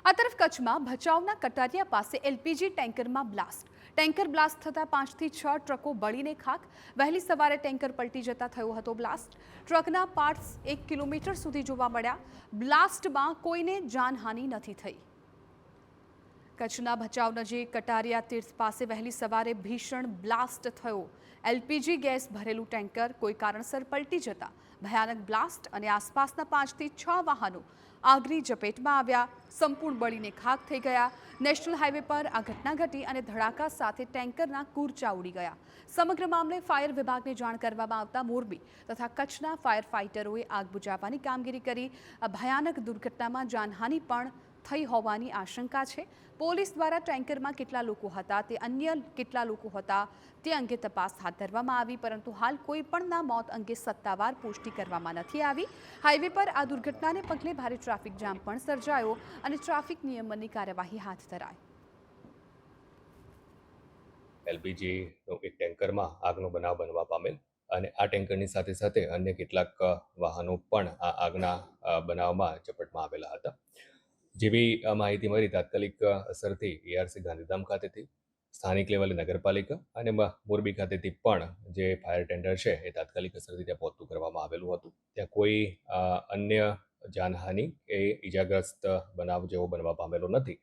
આ તરફ કચ્છમાં ભચાઉના કટારિયા પાસે એલપીજી ટેન્કરમાં બ્લાસ્ટ. ટેન્કર બ્લાસ્ટ થતા 5 થી 6 ટ્રકો બળીને ખાખ. વહેલી સવારે ટેન્કર પલટી જતા થયો હતો બ્લાસ્ટ. ટ્રકના પાર્ટ્સ 1 કિલોમીટર સુધી જોવા મળ્યા. બ્લાસ્ટમાં કોઈને જાનહાનિ નથી થઈ. કચ્છના ભચાઉ નજીક કટારિયા તીર્થ પાસે વહેલી સવારે ભીષણ બ્લાસ્ટ થયો. એલપીજી ગેસ ભરેલું ટેન્કર કોઈ કારણસર પલટી જતા ભયાનક બ્લાસ્ટ અને આસપાસના 5 થી 6 વાહનો આગની ઝપેટમાં આવ્યા. સંપૂર્ણ બળીને ખાખ થઈ ગયા. નેશનલ હાઈવે પર આ ઘટના ઘટી અને ધડાકા સાથે ટેન્કરના કૂરચા ઉડી ગયા. સમગ્ર મામલે ફાયર વિભાગને જાણ કરવામાં આવતા મોરબી તથા કચ્છના ફાયર ફાઇટરોએ આગ બુઝાવવાની કામગીરી કરી. આ ભયાનક દુર્ઘટનામાં જાનહાનિ પણ થઈ હોવાની આશંકા છે. પોલીસ દ્વારા ટેન્કરમાં કેટલા લોકો હતા તે અન્ય કેટલા લોકો હતા તે અંગે તપાસ હાથ ધરવામાં આવી, પરંતુ હાલ કોઈ પણના મોત અંગે સત્તાવાર પુષ્ટિ કરવામાં નથી આવી. હાઈવે પર આ દુર્ઘટનાને પગલે ભારે ટ્રાફિક જામ પણ સર્જાયો અને ટ્રાફિક નિયમનની કાર્યવાહી હાથ ધરાઈ. એલપીજી એક ટેન્કરમાં આગનો બનાવ બનવા પામેલ અને આ ટેન્કરની સાથે સાથે અન્ય કેટલાક વાહનો પણ આ આગના બનાવમાં ઝપટમાં આવેલા હતા. જેવી માહિતી મળી તાત્કાલિક અસરથી એઆરસી ગાંધીધામ ખાતેથી સ્થાનિક લેવલે નગરપાલિકા અને મોરબી ખાતેથી પણ જે ફાયર ટેન્ડર છે એ તાત્કાલિક અસરથી ત્યાં પહોંચતું કરવામાં આવેલું હતું. ત્યાં કોઈ અન્ય જાનહાનિ એ ઈજાગ્રસ્ત બનાવ જેવો બનવા પામેલો નથી.